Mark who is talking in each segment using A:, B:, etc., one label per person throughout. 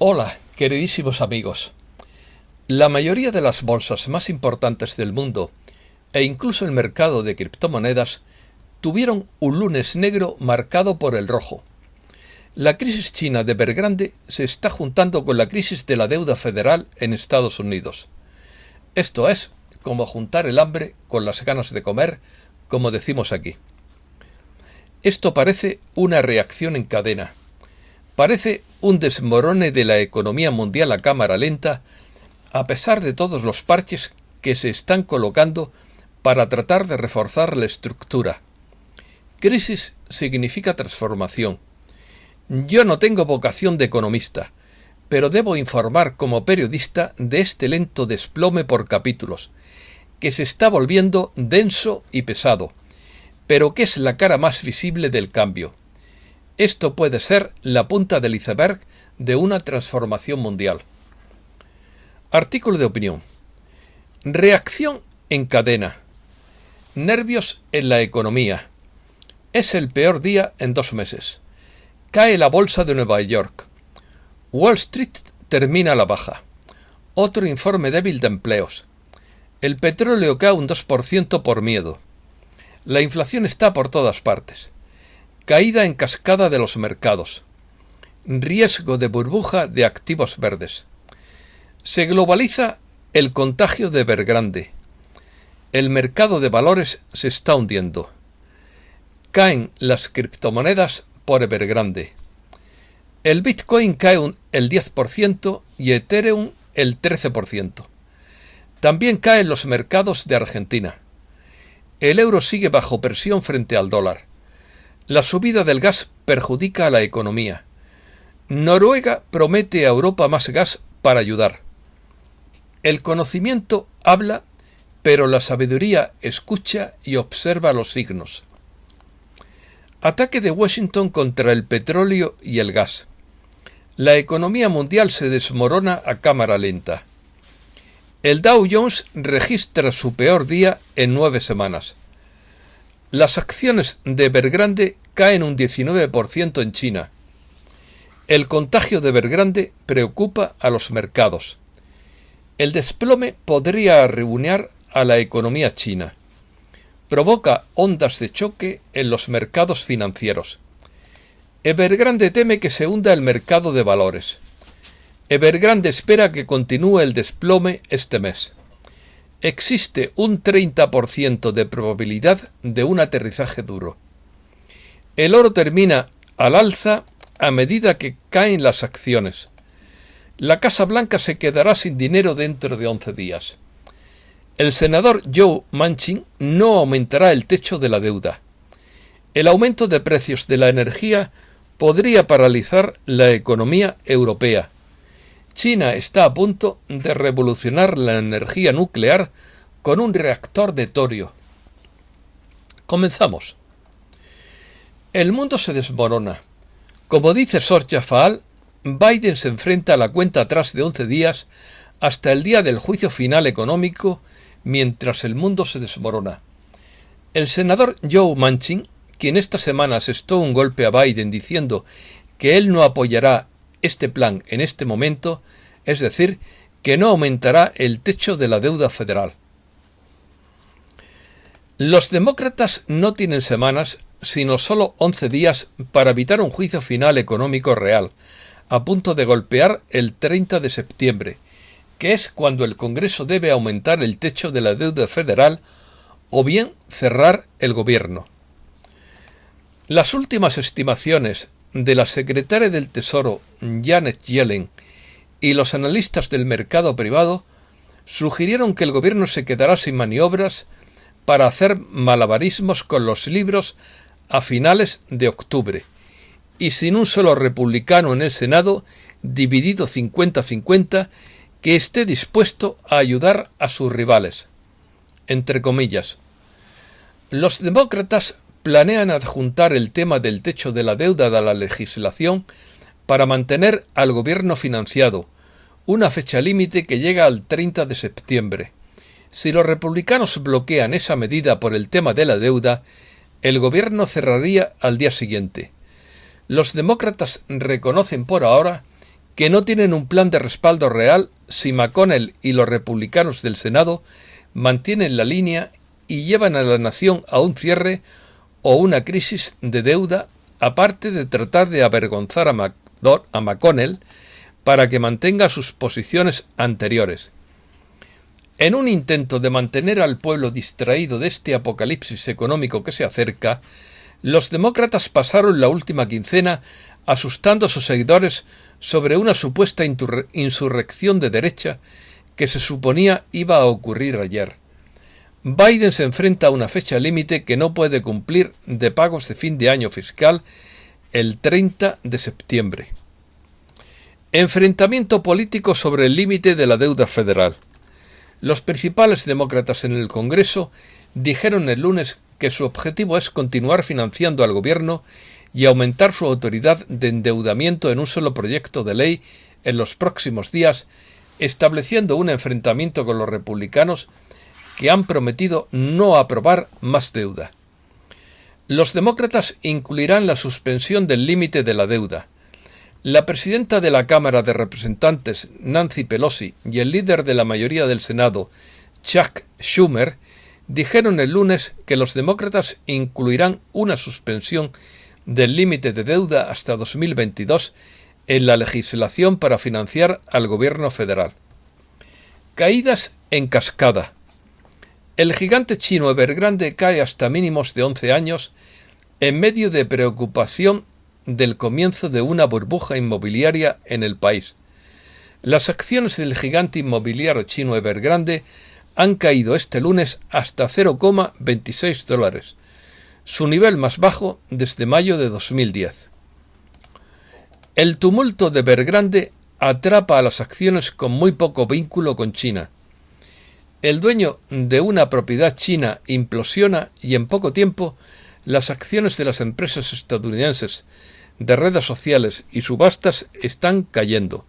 A: Hola, queridísimos amigos. La mayoría de las bolsas más importantes del mundo, e incluso el mercado de criptomonedas, tuvieron un lunes negro marcado por el rojo. La crisis china de Evergrande se está juntando con la crisis de la deuda federal en Estados Unidos. Esto es como juntar el hambre con las ganas de comer, como decimos aquí. Esto parece una reacción en cadena. Parece un desmorone de la economía mundial a cámara lenta, a pesar de todos los parches que se están colocando para tratar de reforzar la estructura. Crisis significa transformación. Yo no tengo vocación de economista, pero debo informar como periodista de este lento desplome por capítulos, que se está volviendo denso y pesado, pero que es la cara más visible del cambio. Esto puede ser la punta del iceberg de una transformación mundial. Artículo de opinión. Reacción en cadena. Nervios en la economía. Es el peor día en 2 meses. Cae la bolsa de Nueva York. Wall Street termina a la baja. Otro informe débil de empleos. El petróleo cae un 2% por miedo. La inflación está por todas partes. Caída en cascada de los mercados. Riesgo de burbuja de activos verdes. Se globaliza el contagio de Evergrande. El mercado de valores se está hundiendo. Caen las criptomonedas por Evergrande. El Bitcoin cae el 10% y Ethereum el 13%. También caen los mercados de Argentina. El euro sigue bajo presión frente al dólar. La subida del gas perjudica a la economía. Noruega promete a Europa más gas para ayudar. El conocimiento habla, pero la sabiduría escucha y observa los signos. Ataque de Washington contra el petróleo y el gas. La economía mundial se desmorona a cámara lenta. El Dow Jones registra su peor día en 9 semanas. Las acciones de Evergrande caen un 19% en China. El contagio de Evergrande preocupa a los mercados. El desplome podría arruinar a la economía china. Provoca ondas de choque en los mercados financieros. Evergrande teme que se hunda el mercado de valores. Evergrande espera que continúe el desplome este mes. Existe un 30% de probabilidad de un aterrizaje duro. El oro termina al alza a medida que caen las acciones. La Casa Blanca se quedará sin dinero dentro de 11 días. El senador Joe Manchin no aumentará el techo de la deuda. El aumento de precios de la energía podría paralizar la economía europea. China está a punto de revolucionar la energía nuclear con un reactor de torio. Comenzamos. El mundo se desmorona. Como dice Sorcha Faal, Biden se enfrenta a la cuenta atrás de 11 días hasta el día del juicio final económico mientras el mundo se desmorona. El senador Joe Manchin, quien esta semana asestó un golpe a Biden diciendo que él no apoyará este plan en este momento, es decir, que no aumentará el techo de la deuda federal. Los demócratas no tienen semanas, sino solo 11 días para evitar un juicio final económico real, a punto de golpear el 30 de septiembre, que es cuando el Congreso debe aumentar el techo de la deuda federal o bien cerrar el gobierno. Las últimas estimaciones de la secretaria del Tesoro, Janet Yellen, y los analistas del mercado privado sugirieron que el gobierno se quedará sin maniobras para hacer malabarismos con los libros a finales de octubre, y sin un solo republicano en el Senado, dividido 50-50, que esté dispuesto a ayudar a sus rivales. Entre comillas. Los demócratas planean adjuntar el tema del techo de la deuda a la legislación para mantener al gobierno financiado, una fecha límite que llega al 30 de septiembre. Si los republicanos bloquean esa medida por el tema de la deuda, el gobierno cerraría al día siguiente. Los demócratas reconocen por ahora que no tienen un plan de respaldo real si McConnell y los republicanos del Senado mantienen la línea y llevan a la nación a un cierre o una crisis de deuda, aparte de tratar de avergonzar a McConnell para que mantenga sus posiciones anteriores. En un intento de mantener al pueblo distraído de este apocalipsis económico que se acerca, los demócratas pasaron la última quincena asustando a sus seguidores sobre una supuesta insurrección de derecha que se suponía iba a ocurrir ayer. Biden se enfrenta a una fecha límite que no puede cumplir de pagos de fin de año fiscal el 30 de septiembre. Enfrentamiento político sobre el límite de la deuda federal. Los principales demócratas en el Congreso dijeron el lunes que su objetivo es continuar financiando al gobierno y aumentar su autoridad de endeudamiento en un solo proyecto de ley en los próximos días, estableciendo un enfrentamiento con los republicanos que han prometido no aprobar más deuda. Los demócratas incluirán la suspensión del límite de la deuda. La presidenta de la Cámara de Representantes, Nancy Pelosi, y el líder de la mayoría del Senado, Chuck Schumer, dijeron el lunes que los demócratas incluirán una suspensión del límite de deuda hasta 2022 en la legislación para financiar al gobierno federal. Caídas en cascada. El gigante chino Evergrande cae hasta mínimos de 11 años en medio de preocupación del comienzo de una burbuja inmobiliaria en el país. Las acciones del gigante inmobiliario chino Evergrande han caído este lunes hasta $0,26, su nivel más bajo desde mayo de 2010. El tumulto de Evergrande atrapa a las acciones con muy poco vínculo con China. El dueño de una propiedad china implosiona y en poco tiempo las acciones de las empresas estadounidenses de redes sociales y subastas están cayendo.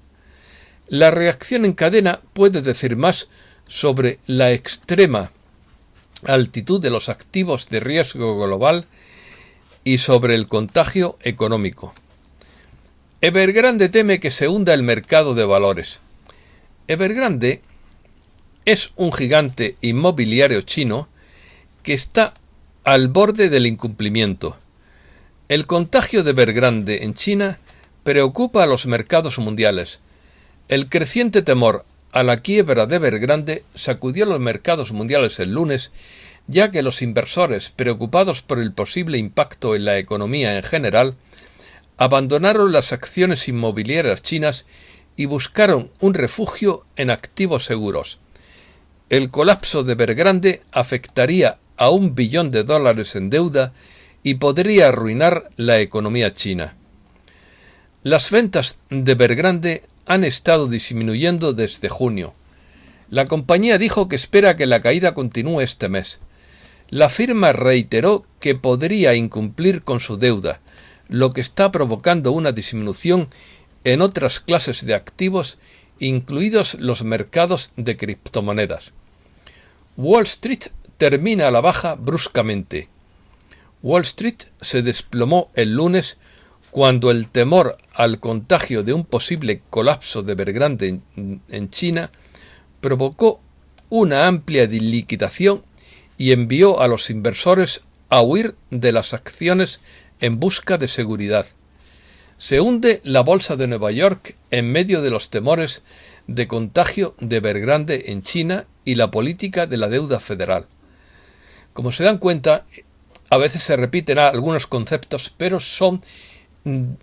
A: La reacción en cadena puede decir más sobre la extrema altitud de los activos de riesgo global y sobre el contagio económico. Evergrande teme que se hunda el mercado de valores. Evergrande es un gigante inmobiliario chino que está al borde del incumplimiento. El contagio de Evergrande en China preocupa a los mercados mundiales. El creciente temor a la quiebra de Evergrande sacudió los mercados mundiales el lunes, ya que los inversores, preocupados por el posible impacto en la economía en general, abandonaron las acciones inmobiliarias chinas y buscaron un refugio en activos seguros. El colapso de Evergrande afectaría a $1 billón en deuda y podría arruinar la economía china. Las ventas de Evergrande han estado disminuyendo desde junio. La compañía dijo que espera que la caída continúe este mes. La firma reiteró que podría incumplir con su deuda, lo que está provocando una disminución en otras clases de activos, incluidos los mercados de criptomonedas. Wall Street termina a la baja bruscamente. Wall Street se desplomó el lunes cuando el temor al contagio de un posible colapso de Evergrande en China provocó una amplia liquidación y envió a los inversores a huir de las acciones en busca de seguridad. Se hunde la bolsa de Nueva York en medio de los temores de contagio de Evergrande en China y la política de la deuda federal. Como se dan cuenta, a veces se repiten algunos conceptos, pero son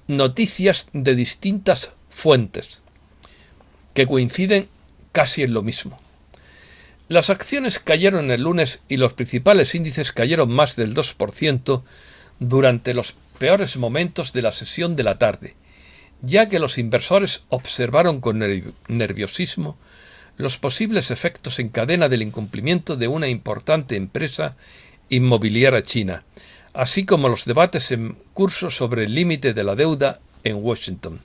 A: noticias de distintas fuentes que coinciden casi en lo mismo. Las acciones cayeron el lunes y los principales índices cayeron más del 2% durante los peores momentos de la sesión de la tarde, ya que los inversores observaron con nerviosismo los posibles efectos en cadena del incumplimiento de una importante empresa inmobiliaria china, así como los debates en curso sobre el límite de la deuda en Washington.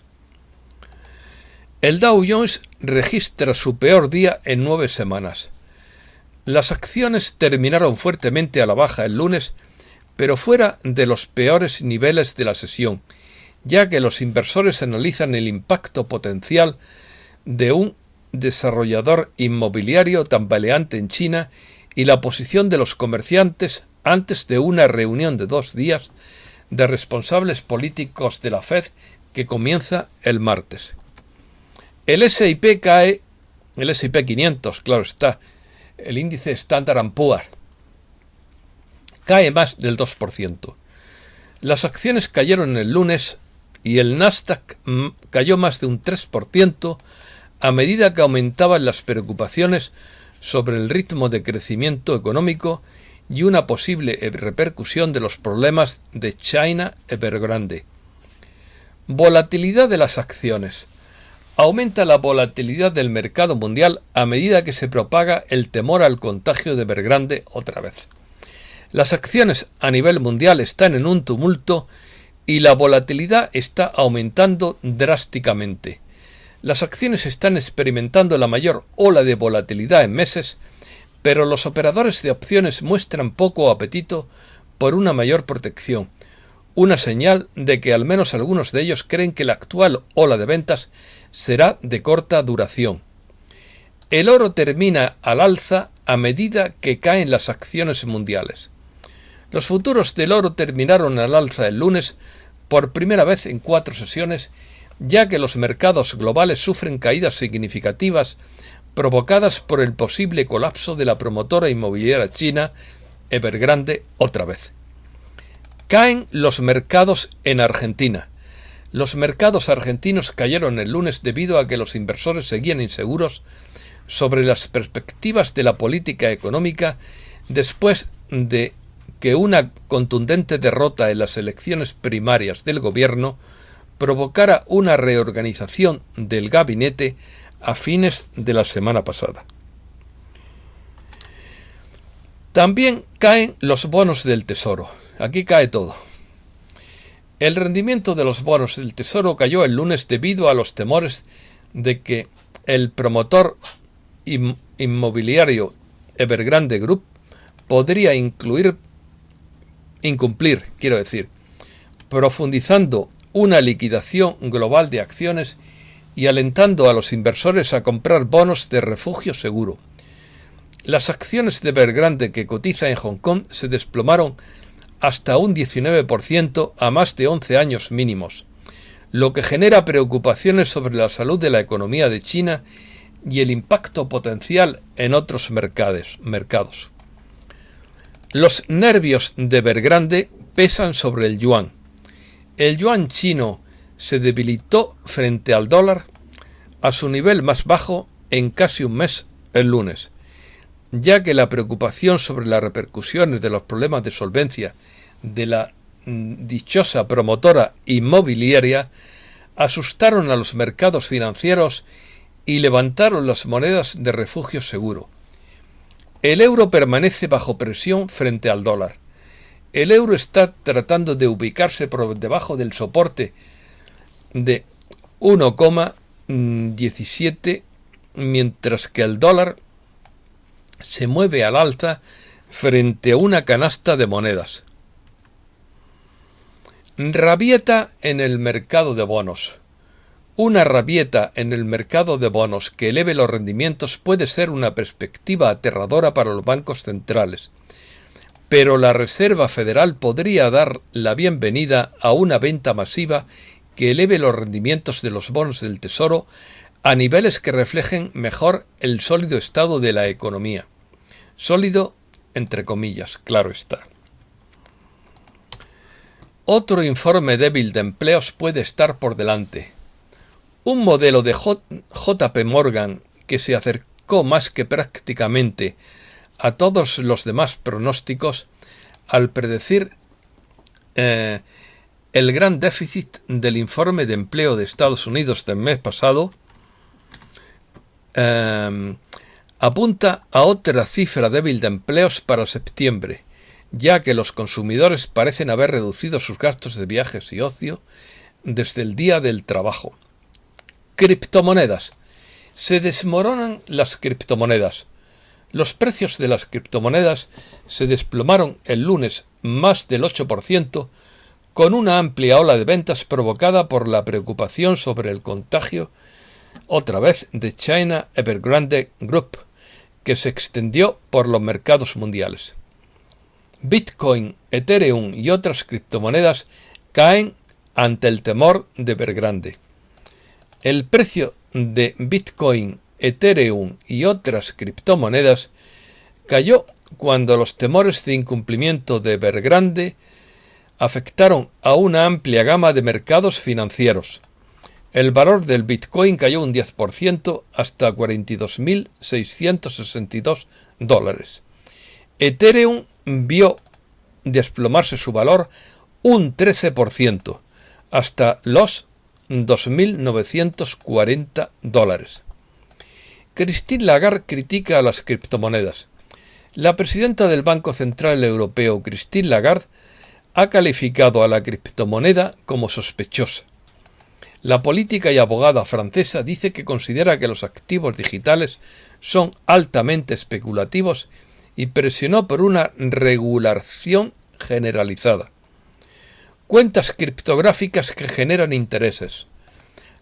A: El Dow Jones registra su peor día en 9 semanas. Las acciones terminaron fuertemente a la baja el lunes, pero fuera de los peores niveles de la sesión, ya que los inversores analizan el impacto potencial de un desarrollador inmobiliario tambaleante en China y la posición de los comerciantes antes de una reunión de 2 días de responsables políticos de la Fed que comienza el martes. El S&P cae, el S&P 500, claro está, el índice Standard & Poor's, cae más del 2%. Las acciones cayeron el lunes y el Nasdaq cayó más de un 3% a medida que aumentaban las preocupaciones sobre el ritmo de crecimiento económico y una posible repercusión de los problemas de China Evergrande. Volatilidad de las acciones. Aumenta la volatilidad del mercado mundial a medida que se propaga el temor al contagio de Evergrande otra vez. Las acciones a nivel mundial están en un tumulto y la volatilidad está aumentando drásticamente. Las acciones están experimentando la mayor ola de volatilidad en meses, pero los operadores de opciones muestran poco apetito por una mayor protección, una señal de que al menos algunos de ellos creen que la actual ola de ventas será de corta duración. El oro termina al alza a medida que caen las acciones mundiales. Los futuros del oro terminaron al alza el lunes por primera vez en 4 sesiones, ya que los mercados globales sufren caídas significativas provocadas por el posible colapso de la promotora inmobiliaria china Evergrande otra vez. Caen los mercados en Argentina. Los mercados argentinos cayeron el lunes debido a que los inversores seguían inseguros sobre las perspectivas de la política económica después de que una contundente derrota en las elecciones primarias del gobierno provocara una reorganización del gabinete a fines de la semana pasada. También caen los bonos del Tesoro. Aquí cae todo. El rendimiento de los bonos del Tesoro cayó el lunes debido a los temores de que el promotor inmobiliario Evergrande Group podría incumplir, profundizando una liquidación global de acciones y alentando a los inversores a comprar bonos de refugio seguro. Las acciones de Evergrande que cotiza en Hong Kong se desplomaron hasta un 19% a más de 11 años mínimos, lo que genera preocupaciones sobre la salud de la economía de China y el impacto potencial en otros mercados. Los nervios de Evergrande pesan sobre el yuan. El yuan chino se debilitó frente al dólar a su nivel más bajo en casi un mes el lunes, ya que la preocupación sobre las repercusiones de los problemas de solvencia de la dichosa promotora inmobiliaria asustaron a los mercados financieros y levantaron las monedas de refugio seguro. El euro permanece bajo presión frente al dólar. El euro está tratando de ubicarse por debajo del soporte de 1,17, mientras que el dólar se mueve al alza frente a una canasta de monedas. Rabieta en el mercado de bonos. Una rabieta en el mercado de bonos que eleve los rendimientos puede ser una perspectiva aterradora para los bancos centrales, pero la Reserva Federal podría dar la bienvenida a una venta masiva que eleve los rendimientos de los bonos del Tesoro a niveles que reflejen mejor el sólido estado de la economía. Sólido, entre comillas, claro está. Otro informe débil de empleos puede estar por delante. Un modelo de JP Morgan que se acercó más que prácticamente a todos los demás pronósticos al predecir el gran déficit del informe de empleo de Estados Unidos del mes pasado, apunta a otra cifra débil de empleos para septiembre, ya que los consumidores parecen haber reducido sus gastos de viajes y ocio desde el día del trabajo. Criptomonedas. Se desmoronan las criptomonedas. Los precios de las criptomonedas se desplomaron el lunes más del 8%, con una amplia ola de ventas provocada por la preocupación sobre el contagio, otra vez, de China Evergrande Group, que se extendió por los mercados mundiales. Bitcoin, Ethereum y otras criptomonedas caen ante el temor de Evergrande. El precio de Bitcoin, Ethereum y otras criptomonedas cayó cuando los temores de incumplimiento de Evergrande afectaron a una amplia gama de mercados financieros. El valor del Bitcoin cayó un 10% hasta $42.662. Ethereum vio desplomarse su valor un 13% hasta los $2.940. Christine Lagarde critica a las criptomonedas. La presidenta del Banco Central Europeo, Christine Lagarde, ha calificado a la criptomoneda como sospechosa. La política y abogada francesa dice que considera que los activos digitales son altamente especulativos y presionó por una regulación generalizada. Cuentas criptográficas que generan intereses.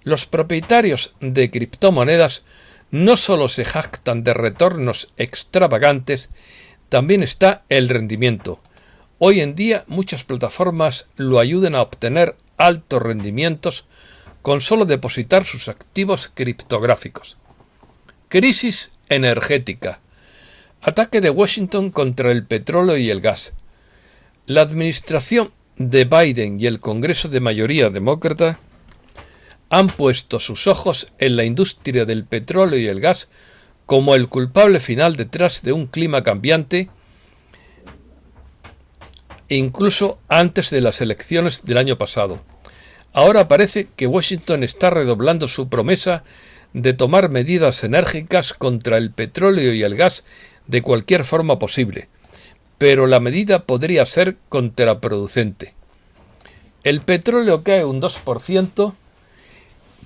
A: Los propietarios de criptomonedas no solo se jactan de retornos extravagantes, también está el rendimiento. Hoy en día muchas plataformas lo ayudan a obtener altos rendimientos con solo depositar sus activos criptográficos. Crisis energética. Ataque de Washington contra el petróleo y el gas. La administración de Biden y el Congreso de mayoría demócrata han puesto sus ojos en la industria del petróleo y el gas como el culpable final detrás de un clima cambiante, incluso antes de las elecciones del año pasado. Ahora parece que Washington está redoblando su promesa de tomar medidas enérgicas contra el petróleo y el gas de cualquier forma posible, pero la medida podría ser contraproducente. El petróleo cae un 2%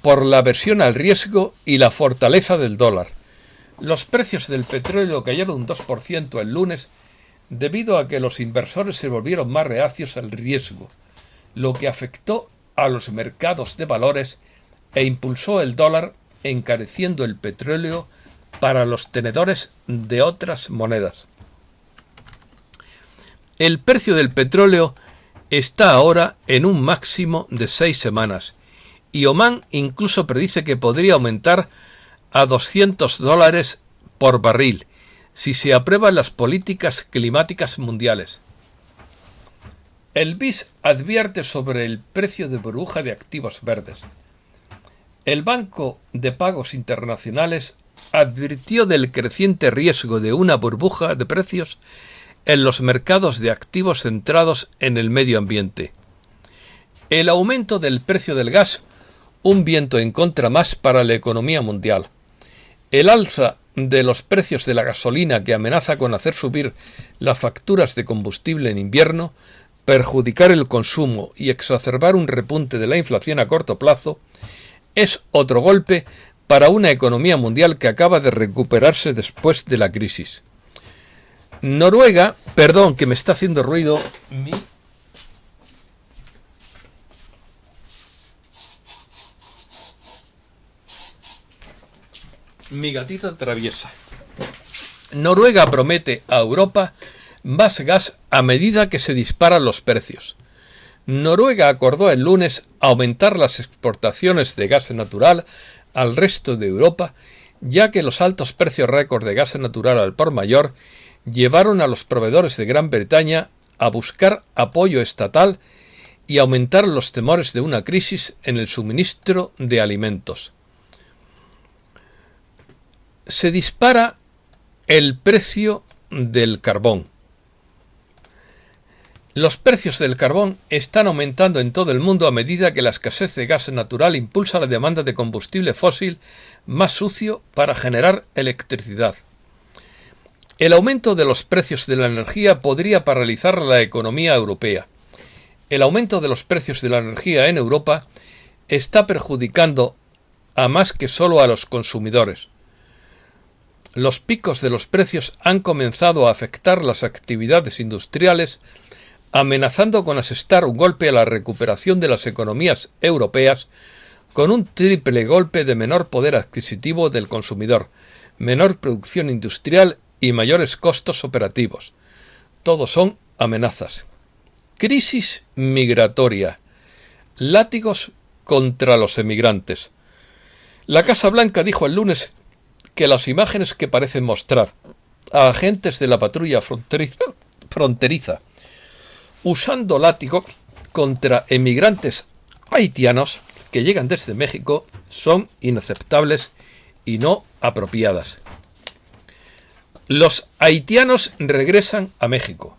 A: por la aversión al riesgo y la fortaleza del dólar. Los precios del petróleo cayeron un 2% el lunes debido a que los inversores se volvieron más reacios al riesgo, lo que afectó a los mercados de valores e impulsó el dólar, encareciendo el petróleo para los tenedores de otras monedas. El precio del petróleo está ahora en un máximo de 6 semanas y Oman incluso predice que podría aumentar a $200 por barril si se aprueban las políticas climáticas mundiales. El BIS advierte sobre el precio de burbuja de activos verdes. El Banco de Pagos Internacionales advirtió del creciente riesgo de una burbuja de precios en los mercados de activos centrados en el medio ambiente. El aumento del precio del gas, un viento en contra más para la economía mundial. El alza de los precios de la gasolina que amenaza con hacer subir las facturas de combustible en invierno, perjudicar el consumo y exacerbar un repunte de la inflación a corto plazo, es otro golpe para una economía mundial que acaba de recuperarse después de la crisis. Noruega, perdón, que me está haciendo ruido mi gatito traviesa. Noruega promete a Europa más gas a medida que se disparan los precios. Noruega acordó el lunes aumentar las exportaciones de gas natural al resto de Europa, ya que los altos precios récord de gas natural al por mayor llevaron a los proveedores de Gran Bretaña a buscar apoyo estatal y aumentar los temores de una crisis en el suministro de alimentos. Se dispara el precio del carbón. Los precios del carbón están aumentando en todo el mundo a medida que la escasez de gas natural impulsa la demanda de combustible fósil más sucio para generar electricidad. El aumento de los precios de la energía podría paralizar la economía europea. El aumento de los precios de la energía en Europa está perjudicando a más que solo a los consumidores. Los picos de los precios han comenzado a afectar las actividades industriales amenazando con asestar un golpe a la recuperación de las economías europeas con un triple golpe de menor poder adquisitivo del consumidor, menor producción industrial y mayores costos operativos. Todos son amenazas. Crisis migratoria. Látigos contra los emigrantes. La Casa Blanca dijo el lunes que las imágenes que parecen mostrar a agentes de la patrulla fronteriza usando látigos contra emigrantes haitianos que llegan desde México son inaceptables y no apropiadas. Los haitianos regresan a México.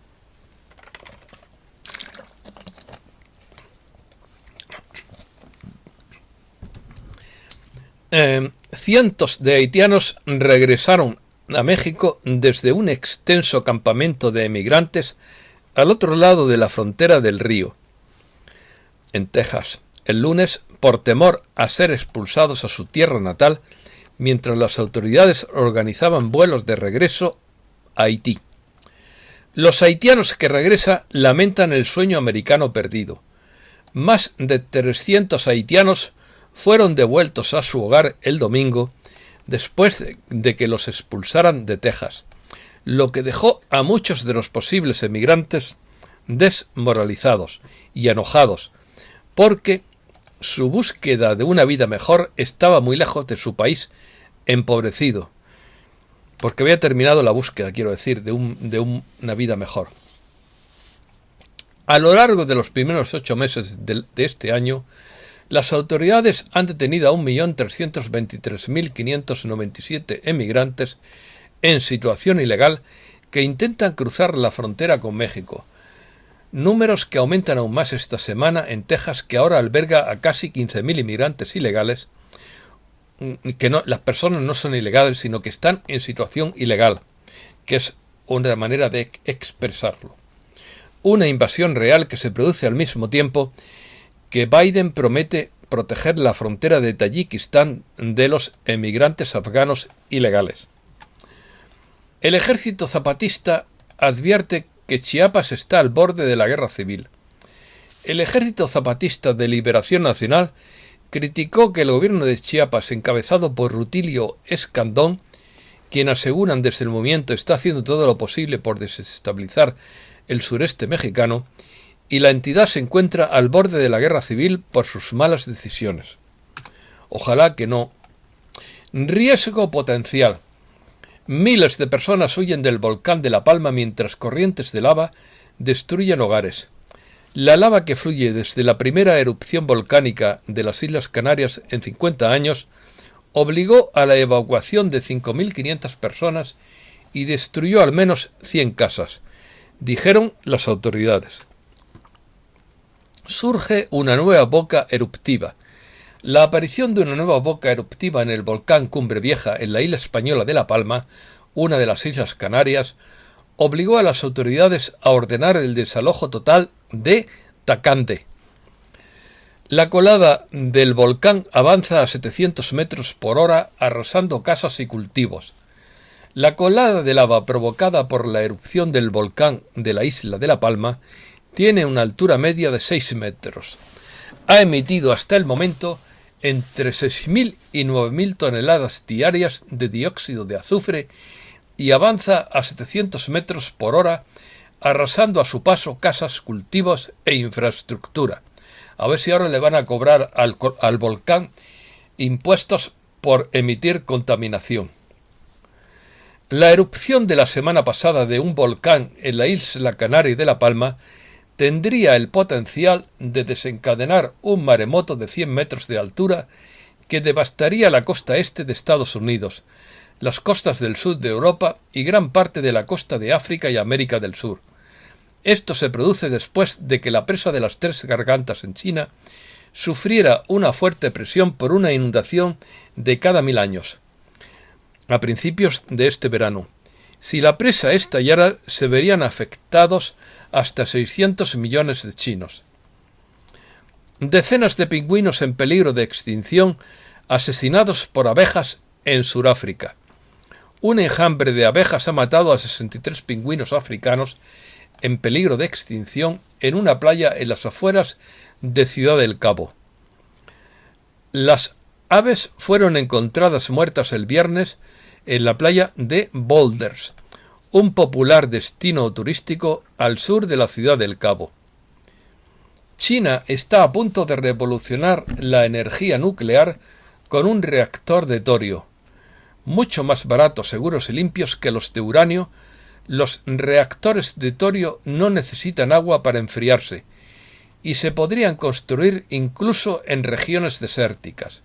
A: Cientos de haitianos regresaron a México desde un extenso campamento de emigrantes al otro lado de la frontera del río, en Texas, el lunes, por temor a ser expulsados a su tierra natal, mientras las autoridades organizaban vuelos de regreso a Haití. Los haitianos que regresan lamentan el sueño americano perdido. Más de 300 haitianos fueron devueltos a su hogar el domingo después de que los expulsaran de Texas, lo que dejó a muchos de los posibles emigrantes desmoralizados y enojados, porque su búsqueda de una vida mejor estaba muy lejos de su país empobrecido, porque había terminado la búsqueda, quiero decir, de una vida mejor. A lo largo de los primeros 8 meses de este año, las autoridades han detenido a 1.323.597 emigrantes en situación ilegal que intentan cruzar la frontera con México. Números que aumentan aún más esta semana en Texas, que ahora alberga a casi 15.000 inmigrantes ilegales, que no, las personas no son ilegales, sino que están en situación ilegal, que es una manera de expresarlo. Una invasión real que se produce al mismo tiempo que Biden promete proteger la frontera de Tayikistán de los emigrantes afganos ilegales. El ejército zapatista advierte que Chiapas está al borde de la guerra civil. El Ejército Zapatista de Liberación Nacional criticó que el gobierno de Chiapas, encabezado por Rutilio Escandón, quien aseguran desde el movimiento está haciendo todo lo posible por desestabilizar el sureste mexicano, y la entidad se encuentra al borde de la guerra civil por sus malas decisiones. Ojalá que no. Riesgo potencial. Miles de personas huyen del volcán de La Palma mientras corrientes de lava destruyen hogares. La lava que fluye desde la primera erupción volcánica de las Islas Canarias en 50 años obligó a la evacuación de 5.500 personas y destruyó al menos 100 casas, dijeron las autoridades. Surge una nueva boca eruptiva. La aparición de una nueva boca eruptiva en el volcán Cumbre Vieja en la isla española de La Palma, una de las Islas Canarias, obligó a las autoridades a ordenar el desalojo total de Tacande. La colada del volcán avanza a 700 metros por hora, arrasando casas y cultivos. La colada de lava provocada por la erupción del volcán de la isla de La Palma tiene una altura media de 6 metros. Ha emitido hasta el momento entre 6.000 y 9.000 toneladas diarias de dióxido de azufre y avanza a 700 metros por hora, arrasando a su paso casas, cultivos e infraestructura. A ver si ahora le van a cobrar al volcán impuestos por emitir contaminación. La erupción de la semana pasada de un volcán en la isla canaria de La Palma tendría el potencial de desencadenar un maremoto de 100 metros de altura que devastaría la costa este de Estados Unidos, las costas del sur de Europa y gran parte de la costa de África y América del Sur. Esto se produce después de que la presa de las Tres Gargantas en China sufriera una fuerte presión por una inundación de cada 1000 años, a principios de este verano. Si la presa estallara, se verían afectados hasta 600 millones de chinos. Decenas de pingüinos en peligro de extinción asesinados por abejas en Sudáfrica. Un enjambre de abejas ha matado a 63 pingüinos africanos en peligro de extinción en una playa en las afueras de Ciudad del Cabo. Las aves fueron encontradas muertas el viernes en la playa de Boulders, un popular destino turístico al sur de la Ciudad del Cabo. China está a punto de revolucionar la energía nuclear con un reactor de torio. Mucho más baratos, seguros y limpios que los de uranio, los reactores de torio no necesitan agua para enfriarse y se podrían construir incluso en regiones desérticas.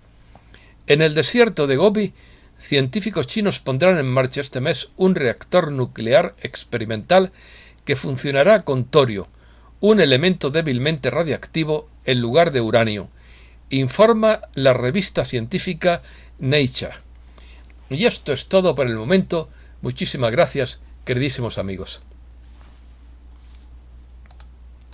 A: En el desierto de Gobi, científicos chinos pondrán en marcha este mes un reactor nuclear experimental que funcionará con torio, un elemento débilmente radiactivo en lugar de uranio, informa la revista científica Nature. Y esto es todo por el momento. Muchísimas gracias, queridísimos amigos.